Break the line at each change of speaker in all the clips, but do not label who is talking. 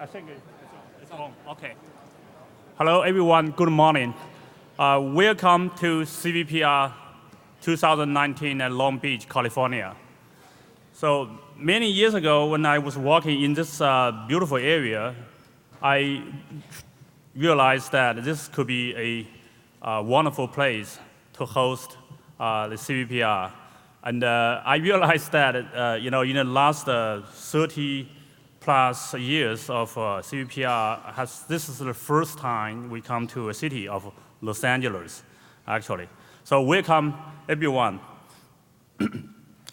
I think it's on. Okay. Hello, everyone. Good morning. Welcome to CVPR 2019 at Long Beach, California. So many years ago, when I was walking in this beautiful area, I realized that this could be a wonderful place to host the CVPR. And I realized that in the last 30 plus years of CVPR, this is the first time we come to a city of Los Angeles, actually. So welcome, everyone.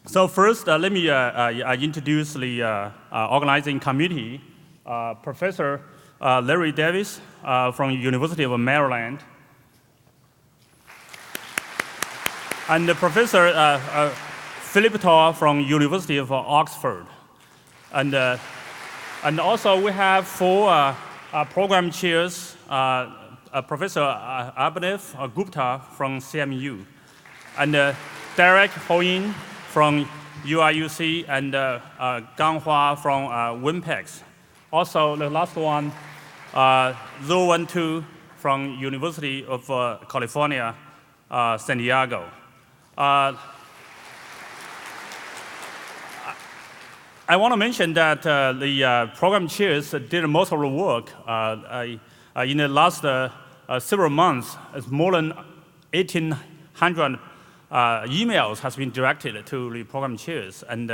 So first, let me introduce the organizing committee. Professor Larry Davis from University of Maryland, and Professor Phillip Torr from University of Oxford. And also we have four program chairs, Professor Abhinav Gupta from CMU, and Derek Holem from UIUC, and Ganghua from Wormpex. Also, the last one, Zhuowen from University of California, San Diego. I want to mention that the program chairs did most of the work. In the last several months, more than 1,800 emails has been directed to the program chairs, and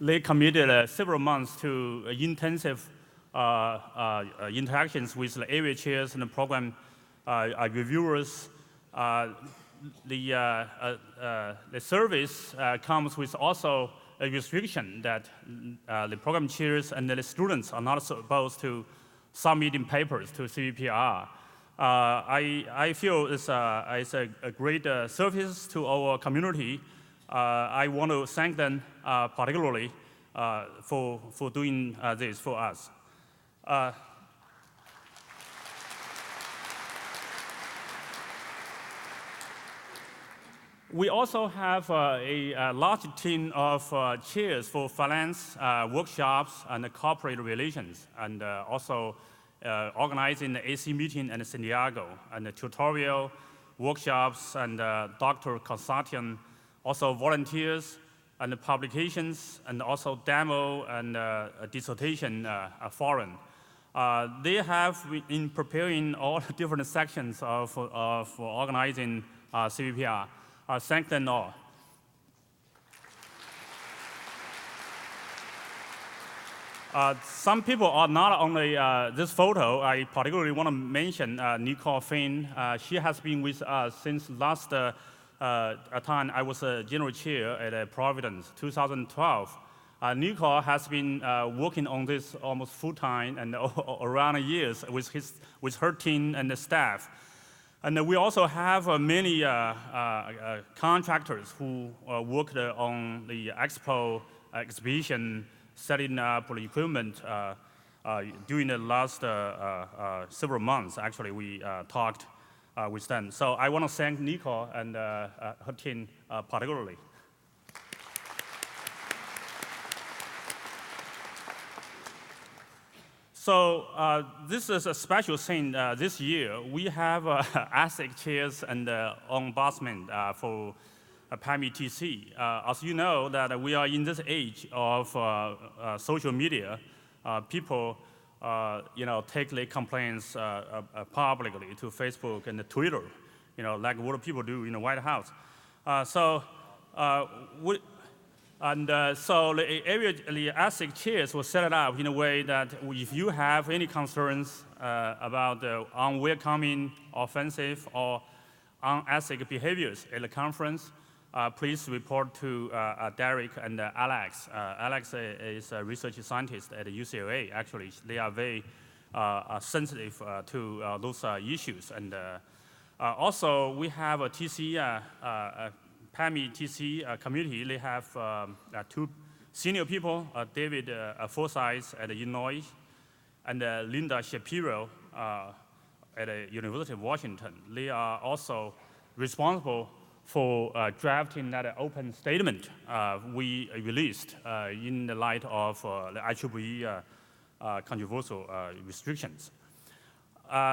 they committed several months to intensive interactions with the area chairs and the program reviewers. The service comes with also a restriction that the program chairs and the students are not supposed to submit papers to CVPR. I feel it's a great service to our community. I want to thank them particularly for doing this for us. We also have a large team of chairs for finance workshops and corporate relations, and also organizing the AC meeting in San Diego, and the tutorial workshops, and doctor consulting, also volunteers, and publications, and also demo and dissertation forum. They have been preparing all the different sections of organizing CVPR. Thank them all. Some people are not on this photo. I particularly want to mention Nicole Finn. She has been with us since last time I was a general chair at Providence, 2012. Nicole has been working on this almost full-time and around years with her team and the staff. And we also have many contractors who worked on the expo exhibition, setting up the equipment during the last several months. Actually, we talked with them. So I want to thank Nicole and her team particularly. So this is a special thing this year. We have ASIC chairs and ombudsman for PAMI TC. As you know, that we are in this age of social media. People, take their complaints publicly to Facebook and Twitter, like what people do in the White House. So the ASIC chairs were set up in a way that if you have any concerns about the unwelcoming, offensive, or un-ASIC behaviors at the conference, please report to Derek and Alex. Alex is a research scientist at UCLA. Actually, they are very sensitive to those issues. And also, we have a TC PAMI TC community. They have two senior people, David Forsyth at Illinois, and Linda Shapiro at the University of Washington. They are also responsible for drafting that open statement we released in the light of the IEEE controversial restrictions.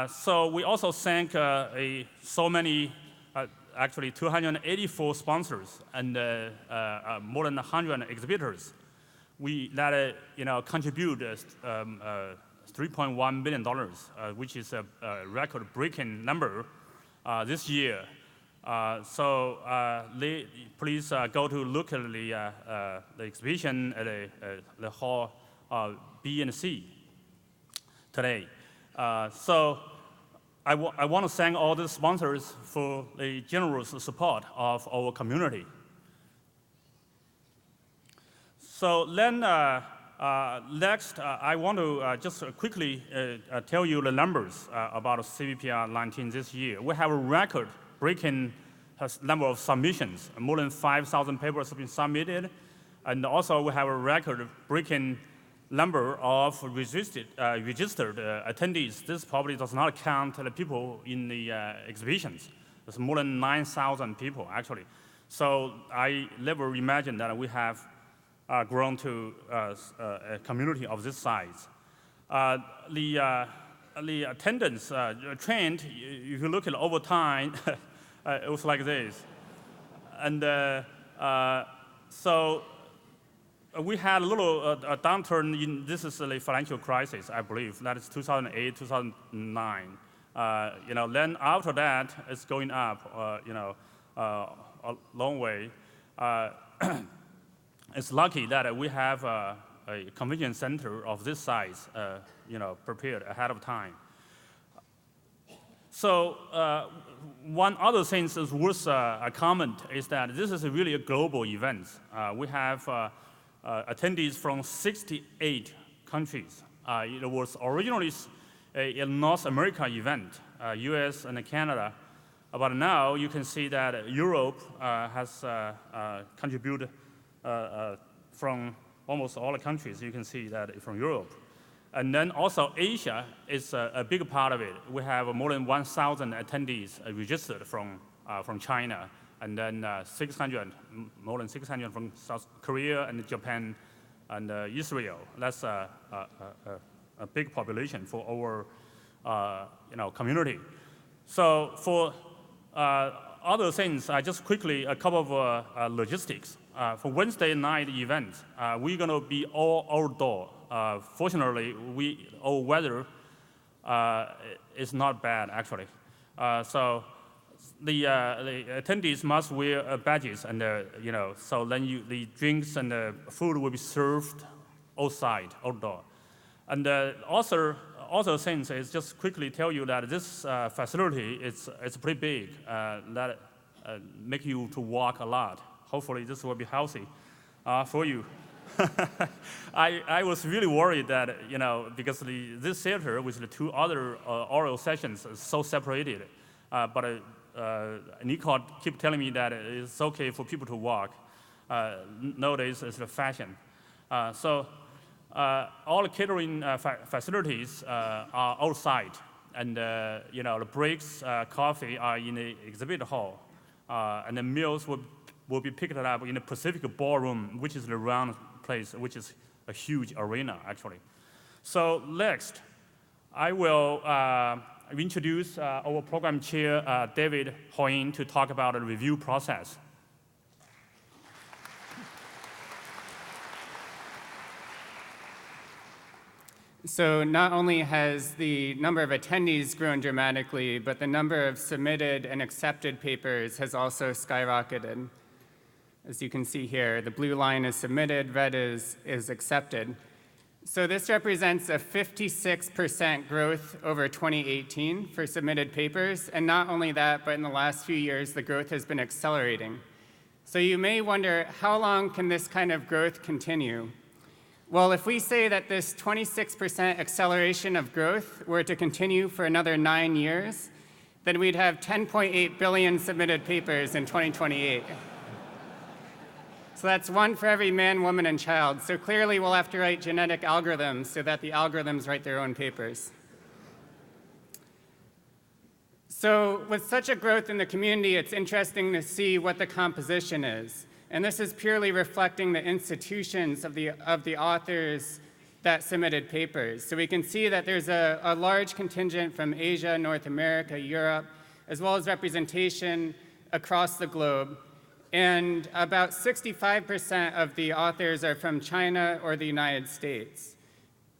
So we also thank so many, actually 284 sponsors and more than 100 exhibitors. That contribute $3.1 million, which is a record-breaking number this year. Please go to look at the exhibition at the hall B and C today. So I want to thank all the sponsors for the generous support of our community. So then next, I want to just quickly tell you the numbers about CVPR 19 this year. We have a record-breaking number of submissions. More than 5,000 papers have been submitted. And also, we have a record-breaking number of registered attendees. This probably does not count the people in the exhibitions. There's more than 9,000 people, actually. So I never imagined that we have grown to a community of this size. The attendance trend, if you look at over time, it was like this. And so we had a little downturn in, this is the financial crisis, I believe. That is 2008, 2009. Then after that, it's going up, a long way. It's lucky that we have a convention center of this size, prepared ahead of time. So one other thing is worth a comment is that this is really a global event. We have attendees from 68 countries. It was originally a North America event, US and Canada. But now you can see that Europe has contributed from almost all the countries. You can see that from Europe. And then also Asia is a big part of it. We have more than 1,000 attendees registered from China, and then more than 600 from South Korea and Japan and Israel. That's a big population for our community. So for other things, I just quickly, a couple of logistics. For Wednesday night event, we're going to be all outdoor. Fortunately, our weather is not bad, actually. So the attendees must wear badges, and so then the drinks and the food will be served outside, outdoor. And also things is just quickly tell you that this facility it's pretty big. That make you to walk a lot. Hopefully, this will be healthy for you. I was really worried that, because this theater with the two other oral sessions is so separated. But Nicole keep telling me that it's okay for people to walk. Nowadays, it's the fashion. So all the catering facilities are outside. And, the breaks, coffee are in the exhibit hall. And the meals will be picked up in the Pacific Ballroom, which is the round place, which is a huge arena, actually. So next, I will introduce our program chair, David Hoyin, to talk about the review process.
So not only has the number of attendees grown dramatically, but the number of submitted and accepted papers has also skyrocketed. As you can see here, the blue line is submitted, red is accepted. So this represents a 56% growth over 2018 for submitted papers. And not only that, but in the last few years, the growth has been accelerating. So you may wonder, how long can this kind of growth continue? Well, if we say that this 26% acceleration of growth were to continue for another 9 years, then we'd have 10.8 billion submitted papers in 2028. So that's one for every man, woman, and child. So clearly, we'll have to write genetic algorithms so that the algorithms write their own papers. So with such a growth in the community, it's interesting to see what the composition is. And this is purely reflecting the institutions of the authors that submitted papers. So we can see that there's a large contingent from Asia, North America, Europe, as well as representation across the globe. And about 65% of the authors are from China or the United States.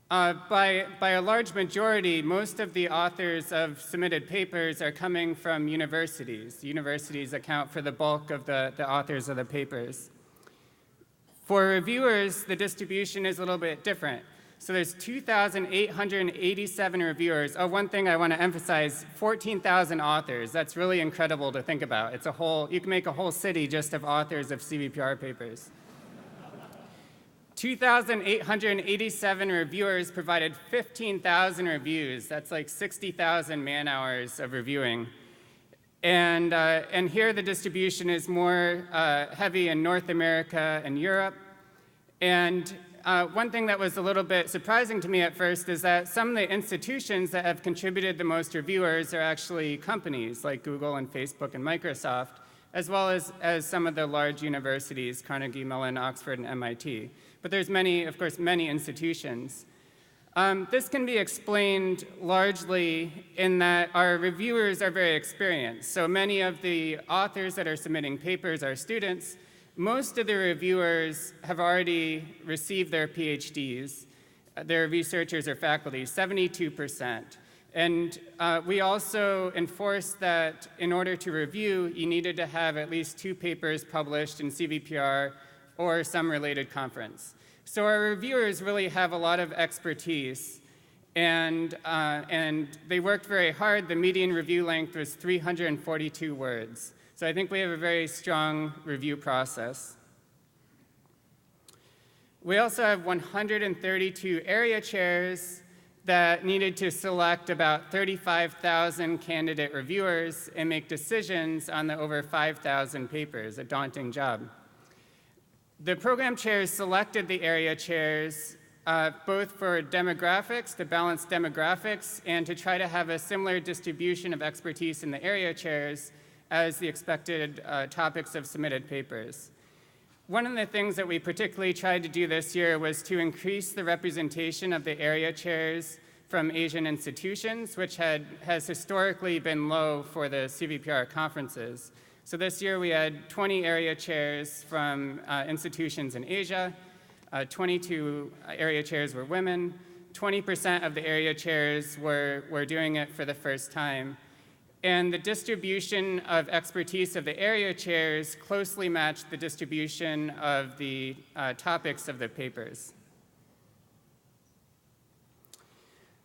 By a large majority, most of the authors of submitted papers are coming from universities. Universities account for the bulk of the authors of the papers. For reviewers, the distribution is a little bit different. So there's 2,887 reviewers. Oh, one thing I want to emphasize, 14,000 authors. That's really incredible to think about. It's a whole, you can make a whole city just of authors of CVPR papers. 2,887 reviewers provided 15,000 reviews. That's like 60,000 man-hours of reviewing. And here the distribution is more heavy in North America and Europe. And one thing that was a little bit surprising to me at first is that some of the institutions that have contributed the most reviewers are actually companies like Google and Facebook and Microsoft, as well as some of the large universities, Carnegie, Mellon, Oxford, and MIT. But there's many, of course, many institutions. This can be explained largely in that our reviewers are very experienced. So many of the authors that are submitting papers are students. Most of the reviewers have already received their PhDs. They're researchers or faculty, 72%. And we also enforced that in order to review, you needed to have at least 2 papers published in CVPR or some related conference. So our reviewers really have a lot of expertise, and they worked very hard. The median review length was 342 words. So I think we have a very strong review process. We also have 132 area chairs that needed to select about 35,000 candidate reviewers and make decisions on the over 5,000 papers, a daunting job. The program chairs selected the area chairs both for demographics, to balance demographics, and to try to have a similar distribution of expertise in the area chairs as the expected topics of submitted papers. One of the things that we particularly tried to do this year was to increase the representation of the area chairs from Asian institutions, which has historically been low for the CVPR conferences. So this year we had 20 area chairs from institutions in Asia, 22 area chairs were women, 20% of the area chairs were doing it for the first time. And the distribution of expertise of the area chairs closely matched the distribution of the topics of the papers.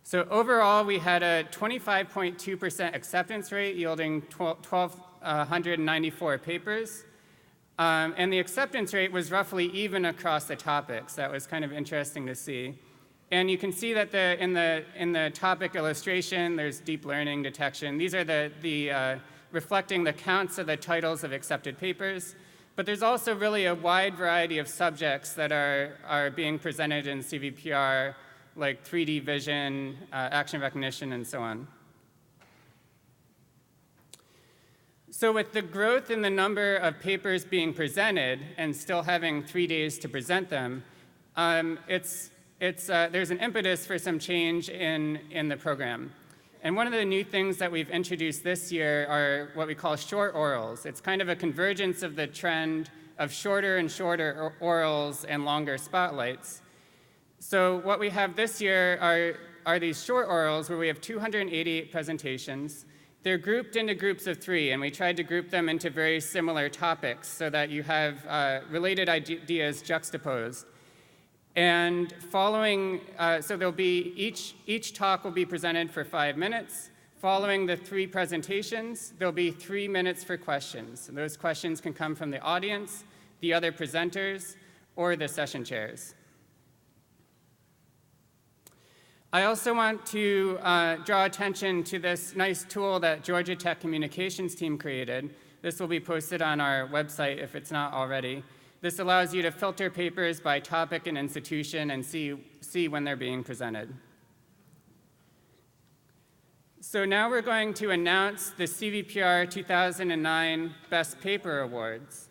So overall, we had a 25.2% acceptance rate, yielding 1,294 papers. And the acceptance rate was roughly even across the topics. That was kind of interesting to see. And you can see that in the topic illustration, there's deep learning detection. These are reflecting the counts of the titles of accepted papers. But there's also really a wide variety of subjects that are being presented in CVPR, like 3D vision, action recognition, and so on. So with the growth in the number of papers being presented and still having 3 days to present them, there's an impetus for some change in the program. And one of the new things that we've introduced this year are what we call short orals. It's kind of a convergence of the trend of shorter and shorter orals and longer spotlights. So what we have this year are these short orals where we have 288 presentations. They're grouped into groups of 3, and we tried to group them into very similar topics so that you have related ideas juxtaposed. And following, so there'll be each talk will be presented for 5 minutes. Following the 3 presentations, there'll be 3 minutes for questions. And those questions can come from the audience, the other presenters, or the session chairs. I also want to draw attention to this nice tool that Georgia Tech communications team created. This will be posted on our website if it's not already. This allows you to filter papers by topic and institution and see when they're being presented. So now we're going to announce the CVPR 2009 Best Paper Awards.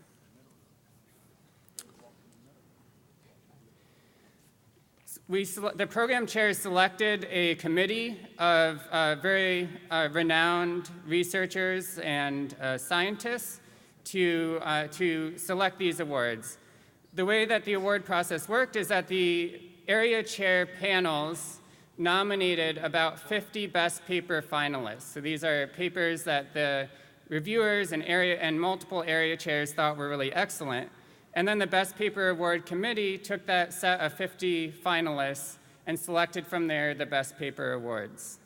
The program chair selected a committee of very renowned researchers and scientists to select these awards. The way that the award process worked is that the area chair panels nominated about 50 best paper finalists. So these are papers that the reviewers and multiple area chairs thought were really excellent. And then the Best Paper Award Committee took that set of 50 finalists and selected from there the Best Paper Awards.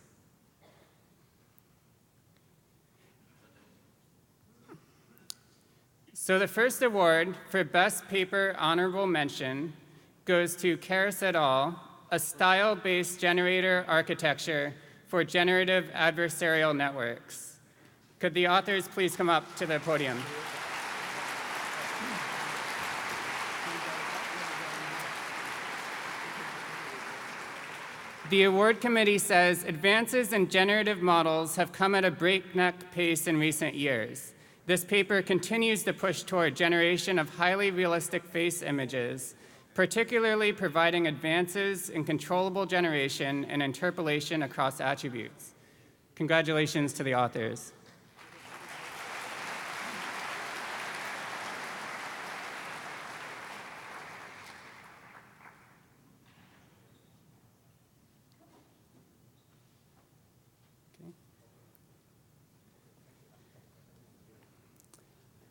So the first award for Best Paper Honorable Mention goes to Karas et al., a style-based generator architecture for generative adversarial networks. Could the authors please come up to the podium? The award committee says advances in generative models have come at a breakneck pace in recent years. This paper continues to push toward generation of highly realistic face images, particularly providing advances in controllable generation and interpolation across attributes. Congratulations to the authors.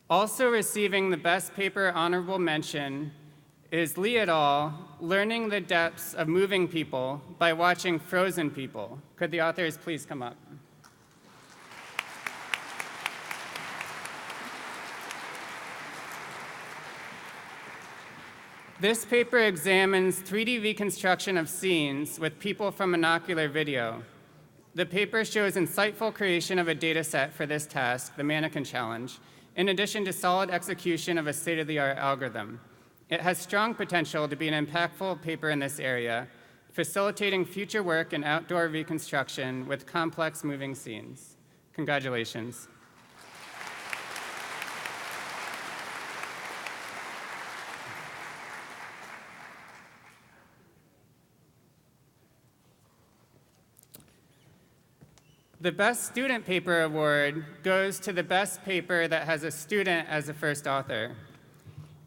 Also receiving the Best Paper Honorable Mention is Lee et al., Learning the Depths of Moving People by Watching Frozen People. Could the authors please come up? This paper examines 3D reconstruction of scenes with people from monocular video. The paper shows insightful creation of a data set for this task, the Mannequin Challenge, in addition to solid execution of a state-of-the-art algorithm. It has strong potential to be an impactful paper in this area, facilitating future work in outdoor reconstruction with complex moving scenes. Congratulations. The Best Student Paper Award goes to the best paper that has a student as the first author.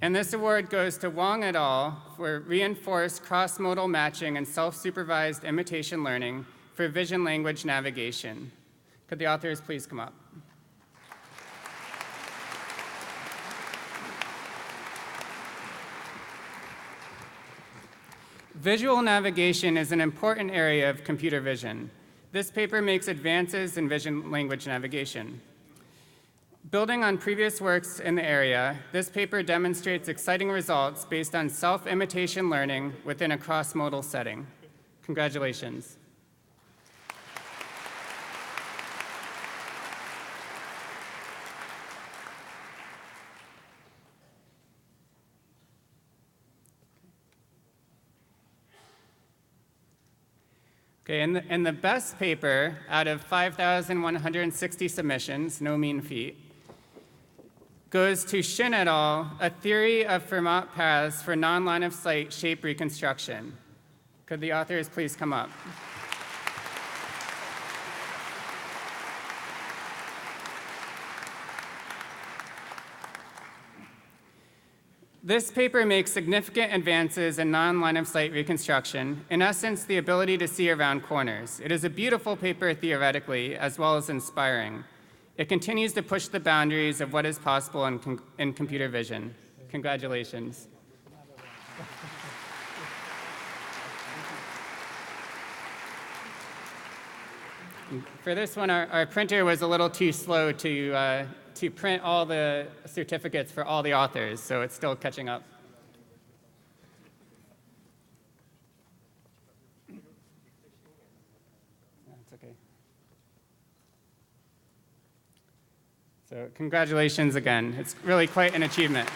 And this award goes to Wang et al. For reinforced cross-modal matching and self-supervised imitation learning for vision-language navigation. Could the authors please come up? Visual navigation is an important area of computer vision. This paper makes advances in vision-language navigation. Building on previous works in the area, this paper demonstrates exciting results based on self-imitation learning within a cross-modal setting. Congratulations. Okay, and the best paper out of 5,160 submissions, no mean feat, goes to Shin et al., A Theory of Fermat Paths for Non-Line-of-Sight Shape Reconstruction. Could the authors please come up? This paper makes significant advances in non-line-of-sight reconstruction, in essence, the ability to see around corners. It is a beautiful paper theoretically, as well as inspiring. It continues to push the boundaries of what is possible in computer vision. Congratulations. For this one, our printer was a little too slow to print all the certificates for all the authors, so it's still catching up. That's okay. So congratulations again. It's really quite an achievement.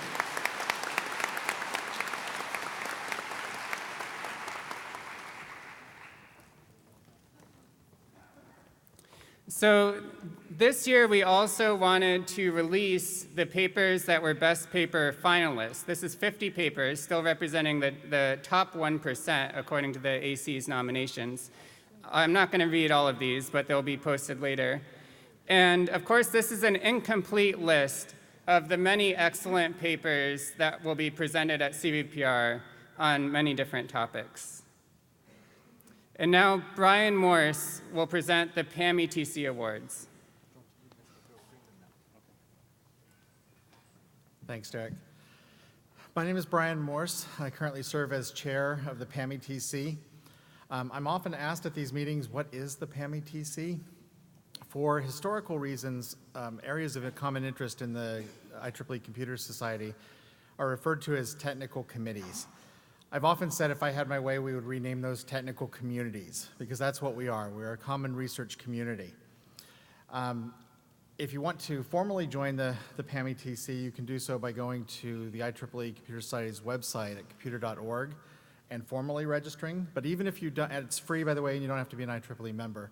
So this year, we also wanted to release the papers that were Best Paper finalists. This is 50 papers, still representing the top 1% according to the AC's nominations. I'm not going to read all of these, but they'll be posted later. And of course, this is an incomplete list of the many excellent papers that will be presented at CVPR on many different topics. And now, Bryon Morse will present the PAMI TC Awards.
Thanks, Derek. My name is Bryon Morse. I currently serve as chair of the PAMI TC. I'm often asked at these meetings, what is the PAMI TC? For historical reasons, areas of common interest in the IEEE Computer Society are referred to as technical committees. I've often said if I had my way, we would rename those technical communities, because that's what we are. We're a common research community. If you want to formally join the PAMI TC, you can do so by going to the IEEE Computer Society's website at computer.org and formally registering. But even if you don't, and it's free, by the way, and you don't have to be an IEEE member,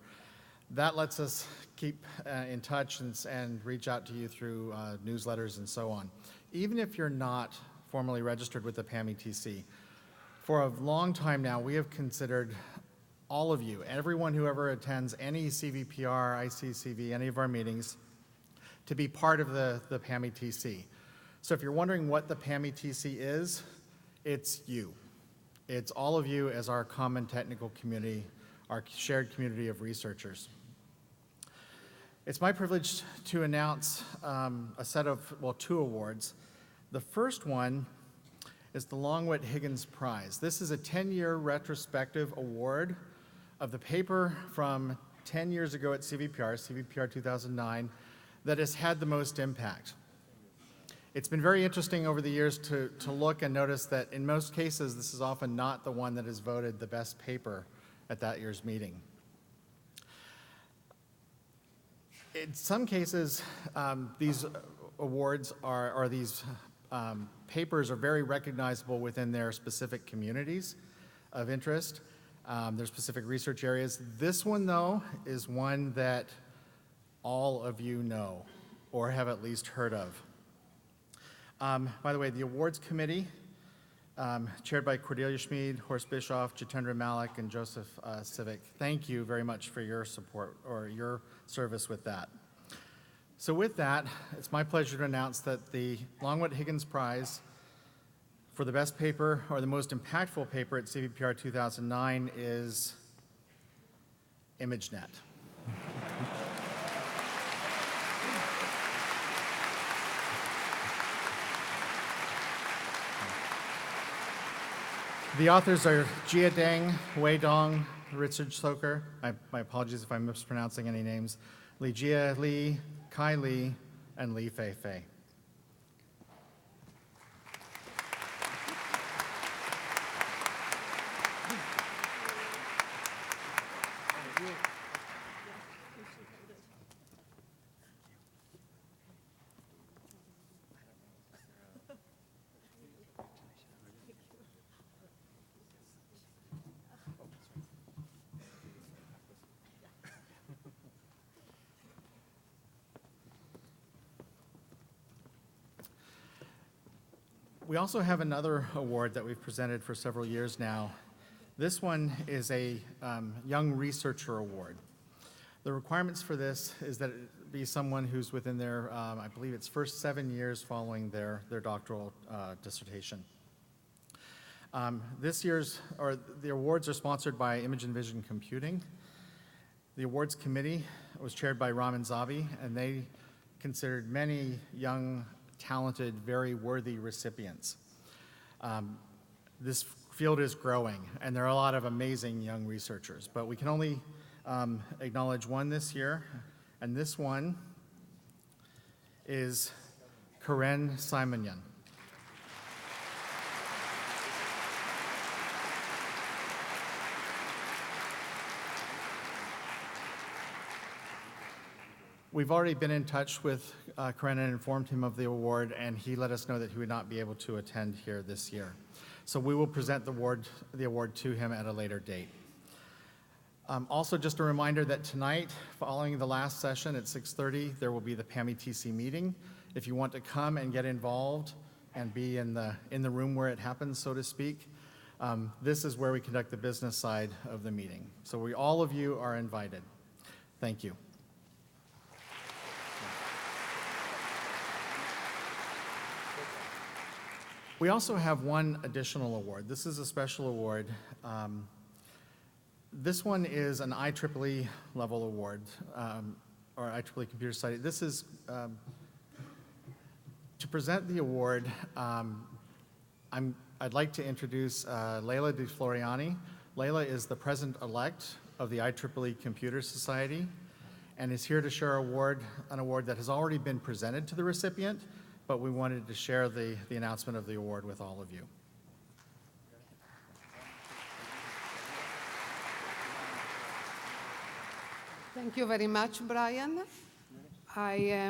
that lets us keep in touch and reach out to you through newsletters and so on. Even if you're not formally registered with the PAMI TC, for a long time now, we have considered all of you, everyone who ever attends any CVPR, ICCV, any of our meetings, to be part of the PAMI TC. So if you're wondering what the PAMI TC is, it's you. It's all of you as our common technical community, our shared community of researchers. It's my privilege to announce a set of, well, 2 awards. The first one is the Longwood Higgins Prize. This is a 10-year retrospective award of the paper from 10 years ago at CVPR 2009, that has had the most impact. It's been very interesting over the years to look and notice that in most cases, this is often not the one that is voted the best paper at that year's meeting. In some cases, these awards or these papers are very recognizable within their specific communities of interest, their specific research areas. This one, though, is one that all of you know or have at least heard of. By the way, the awards committee, chaired by Cordelia Schmid, Horst Bischoff, Jitendra Malik, and Joseph Civic, thank you very much for your support or your service with that. So with that, it's my pleasure to announce that the Longwood Higgins Prize for the best paper or the most impactful paper at CVPR 2009 is ImageNet. The authors are Jia Deng, Wei Dong, Richard Soker, my apologies if I'm mispronouncing any names, Li Jia Li, Kai Li, and Li Fei Fei. We also have another award that we've presented for several years now. This one is a Young Researcher Award. The requirements for this is that it be someone who's within their, I believe it's first 7 years following their doctoral dissertation. The awards are sponsored by Image and Vision Computing. The awards committee was chaired by Raman Zavi, and they considered many young, talented, very worthy recipients. This field is growing, and there are a lot of amazing young researchers, but we can only acknowledge one this year, and this one is Karen Simonyan. We've already been in touch with Karen and informed him of the award, and he let us know that he would not be able to attend here this year. So we will present the award to him at a later date. Also, just a reminder that tonight, following the last session at 6:30, there will be the PAMI TC meeting. If you want to come and get involved and be in the room where it happens, so to speak, this is where we conduct the business side of the meeting. So all of you are invited. Thank you. We also have one additional award. This is a special award. This one is an IEEE level award, or IEEE Computer Society. This is, to present the award, I'd like to introduce Leila De Floriani. Leila is the president-elect of the IEEE Computer Society and is here to share an award that has already been presented to the recipient, but we wanted to share the announcement of the award with all of you.
Thank you very much, Bryon. I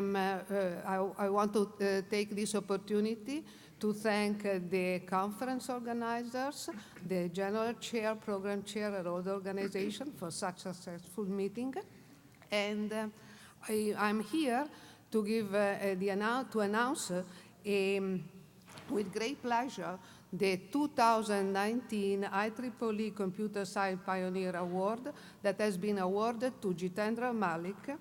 want to take this opportunity to thank the conference organizers, the general chair, program chair, and all the organization for such a successful meeting. And I'm here to give to announce with great pleasure the 2019 IEEE Computer Science Pioneer Award that has been awarded to Jitendra Malik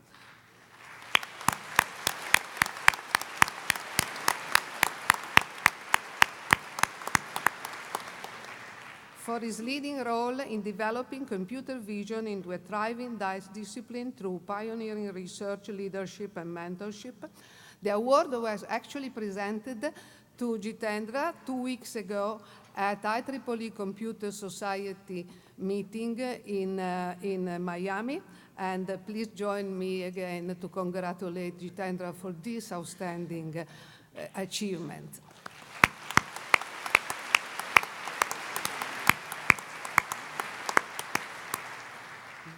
for his leading role in developing computer vision into a thriving discipline through pioneering research, leadership, and mentorship. The award was actually presented to Jitendra 2 weeks ago at IEEE Computer Society meeting in Miami. And please join me again to congratulate Jitendra for this outstanding achievement.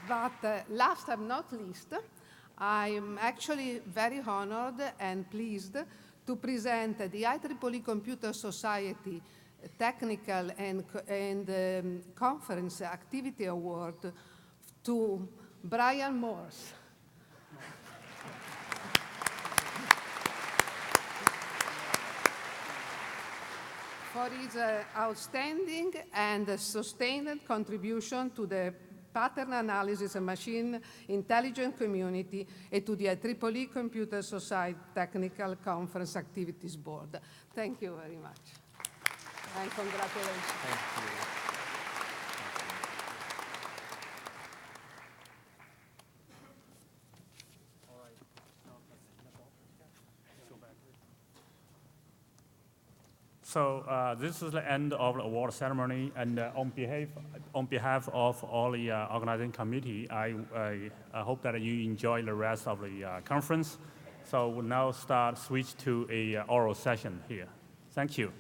But last but not least, I'm actually very honored and pleased to present the IEEE Computer Society Technical and Conference Activity Award to Bryon Morse. For his outstanding and sustained contribution to the pattern analysis and machine intelligence community and to the IEEE Computer Society Technical Conference Activities Board. Thank you very much. And congratulations.
Thank you.
So this is the end of the award ceremony, and on behalf of all the organizing committee, I hope that you enjoy the rest of the conference. So we'll now switch to a oral session here. Thank you.